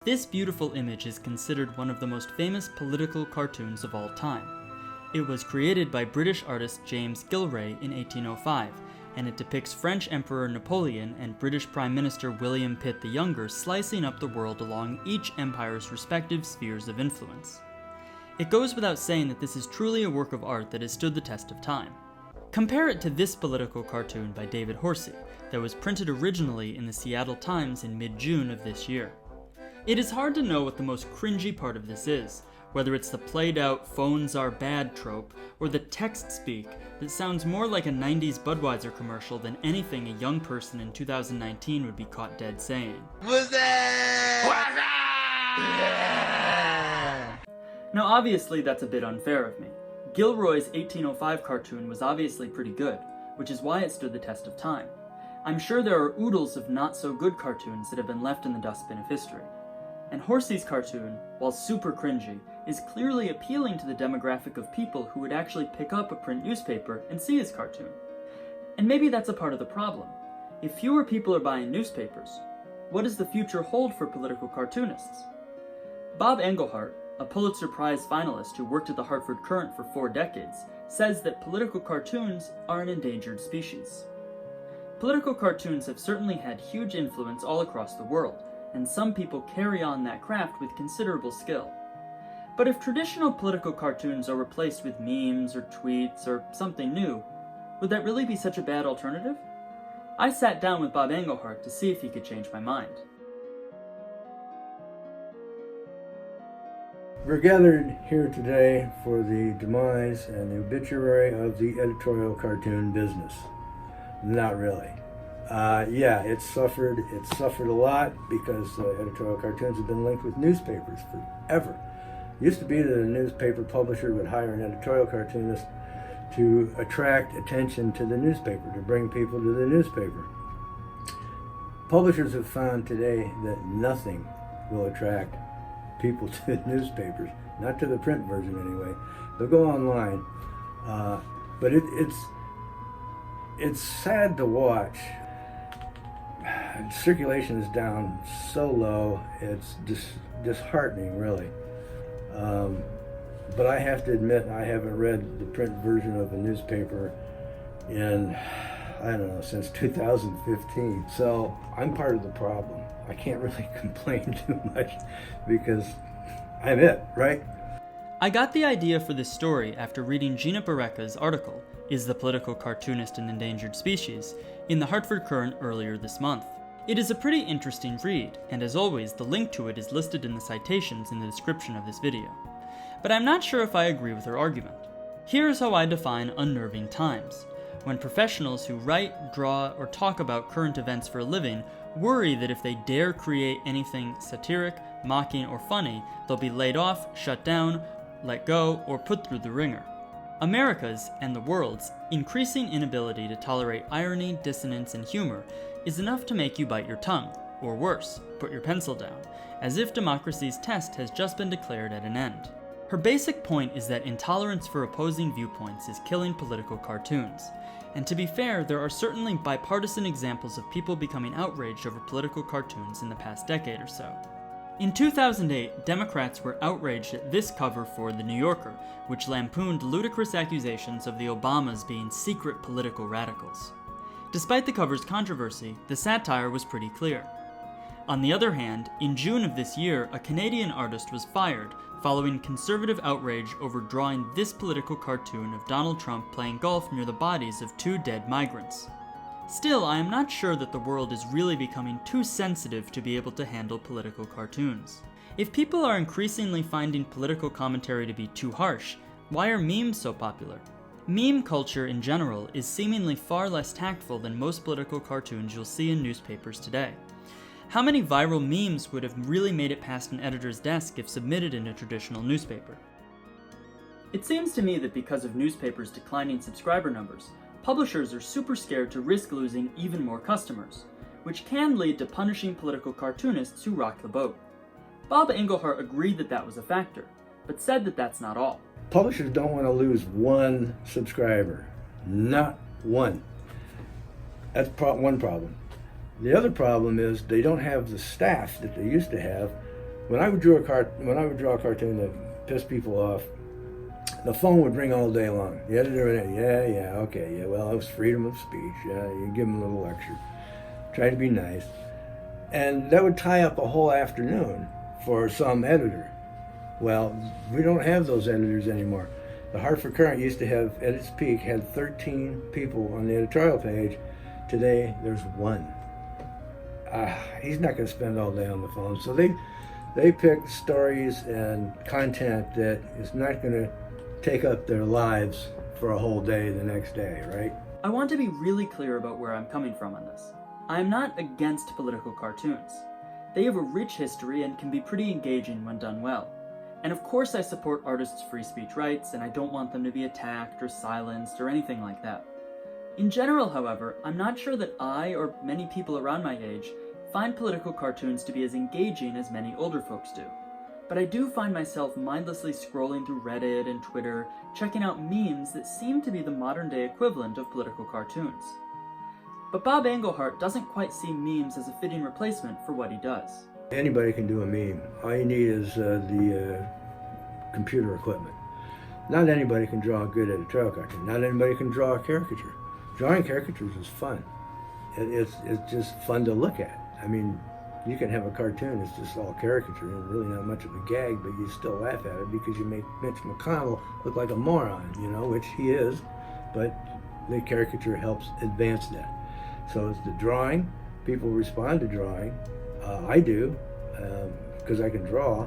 this beautiful image is considered one of the most famous political cartoons of all time. It was created by British artist James Gilray in 1805, and it depicts French Emperor Napoleon and British Prime Minister William Pitt the Younger slicing up the world along each empire's respective spheres of influence. It goes without saying that this is truly a work of art that has stood the test of time. Compare it to this political cartoon by David Horsey that was printed originally in the Seattle Times in mid-June of this year. It is hard to know what the most cringy part of this is, whether it's the played-out phones are bad trope, or the text speak that sounds more like a 90s Budweiser commercial than anything a young person in 2019 would be caught dead saying. Now obviously that's a bit unfair of me. Gilroy's 1805 cartoon was obviously pretty good, which is why it stood the test of time. I'm sure there are oodles of not-so-good cartoons that have been left in the dustbin of history. And Horsey's cartoon, while super cringy, is clearly appealing to the demographic of people who would actually pick up a print newspaper and see his cartoon. And maybe that's a part of the problem. If fewer people are buying newspapers, what does the future hold for political cartoonists? Bob Englehart, a Pulitzer Prize finalist who worked at the Hartford Courant for 4 decades, says that political cartoons are an endangered species. Political cartoons have certainly had huge influence all across the world, and some people carry on that craft with considerable skill. But if traditional political cartoons are replaced with memes or tweets or something new, would that really be such a bad alternative? I sat down with Bob Englehart to see if he could change my mind. We're gathered here today for the demise and the obituary of the editorial cartoon business. Not really. It suffered a lot because editorial cartoons have been linked with newspapers forever. It used to be that a newspaper publisher would hire an editorial cartoonist to attract attention to the newspaper, to bring people to the newspaper. Publishers have found today that nothing will attract people to the newspapers, not to the print version anyway. They'll go online, but it's sad to watch. Circulation is down so low, it's disheartening, really. But I have to admit, I haven't read the print version of a newspaper in, since 2015. So I'm part of the problem. I can't really complain too much because I'm it, right? I got the idea for this story after reading Gina Barreca's article, Is the Political Cartoonist an Endangered Species?, in the Hartford Courant earlier this month. It is a pretty interesting read, and as always, the link to it is listed in the citations in the description of this video. But I'm not sure if I agree with her argument. Here's how I define unnerving times: when professionals who write, draw, or talk about current events for a living worry that if they dare create anything satiric, mocking, or funny, they'll be laid off, shut down, let go, or put through the ringer. America's, and the world's, increasing inability to tolerate irony, dissonance, and humor is enough to make you bite your tongue, or worse, put your pencil down, as if democracy's test has just been declared at an end. Her basic point is that intolerance for opposing viewpoints is killing political cartoons. And to be fair, there are certainly bipartisan examples of people becoming outraged over political cartoons in the past decade or so. In 2008, Democrats were outraged at this cover for The New Yorker, which lampooned ludicrous accusations of the Obamas being secret political radicals. Despite the cover's controversy, the satire was pretty clear. On the other hand, in June of this year, a Canadian artist was fired following conservative outrage over drawing this political cartoon of Donald Trump playing golf near the bodies of 2 dead migrants. Still, I am not sure that the world is really becoming too sensitive to be able to handle political cartoons. If people are increasingly finding political commentary to be too harsh, why are memes so popular? Meme culture in general is seemingly far less tactful than most political cartoons you'll see in newspapers today. How many viral memes would have really made it past an editor's desk if submitted in a traditional newspaper? It seems to me that because of newspapers' declining subscriber numbers, publishers are super scared to risk losing even more customers, which can lead to punishing political cartoonists who rock the boat. Bob Englehart agreed that that was a factor, but said that that's not all. Publishers don't want to lose one subscriber. Not one. That's one problem. The other problem is they don't have the staff that they used to have when I would draw a cartoon that pissed people off, the phone would ring all day long. The editor would, okay, well, it was freedom of speech. Yeah, you give them a little lecture. Try to be nice. And that would tie up a whole afternoon for some editor. Well, we don't have those editors anymore. The Hartford Courant used to have, at its peak, had 13 people on the editorial page. Today, there's one. He's not going to spend all day on the phone. So they pick stories and content that is not going to take up their lives for a whole day the next day, right? I want to be really clear about where I'm coming from on this. I am not against political cartoons. They have a rich history and can be pretty engaging when done well. And of course I support artists' free speech rights, and I don't want them to be attacked or silenced or anything like that. In general, however, I'm not sure that I, or many people around my age, find political cartoons to be as engaging as many older folks do. But I do find myself mindlessly scrolling through Reddit and Twitter, checking out memes that seem to be the modern-day equivalent of political cartoons. But Bob Englehart doesn't quite see memes as a fitting replacement for what he does. Anybody can do a meme. All you need is the computer equipment. Not anybody can draw a good editorial cartoon. Not anybody can draw a caricature. Drawing caricatures is fun. It's just fun to look at. I mean, you can have a cartoon that's just all caricature and really not much of a gag, but you still laugh at it because you make Mitch McConnell look like a moron, which he is, but the caricature helps advance that. So it's the drawing. People respond to drawing. I do, because I can draw,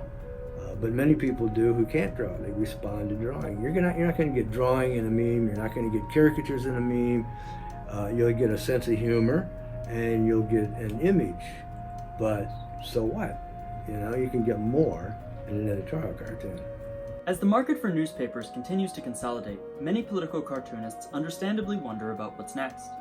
but many people do who can't draw. They respond to drawing. You're not going to get drawing in a meme. You're not going to get caricatures in a meme. You'll get a sense of humor, and you'll get an image. But so what? You can get more in an editorial cartoon. As the market for newspapers continues to consolidate, many political cartoonists understandably wonder about what's next.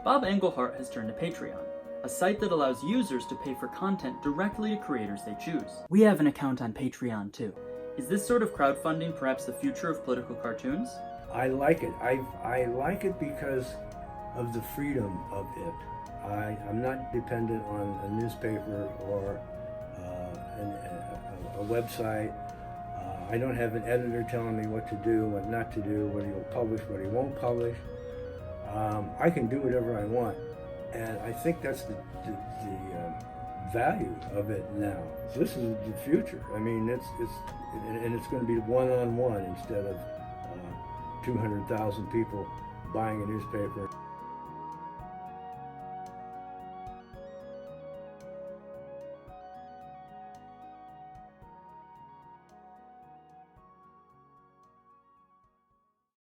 Bob Englehart has turned to Patreon, a site that allows users to pay for content directly to creators they choose. We have an account on Patreon too. Is this sort of crowdfunding perhaps the future of political cartoons? I like it. I like it because of the freedom of it. I'm not dependent on a newspaper or a website. I don't have an editor telling me what to do, what not to do, what he'll publish, what he won't publish. I can do whatever I want, and I think that's the value of it now. This is the future. I mean, it's going to be one-on-one instead of 200,000 people buying a newspaper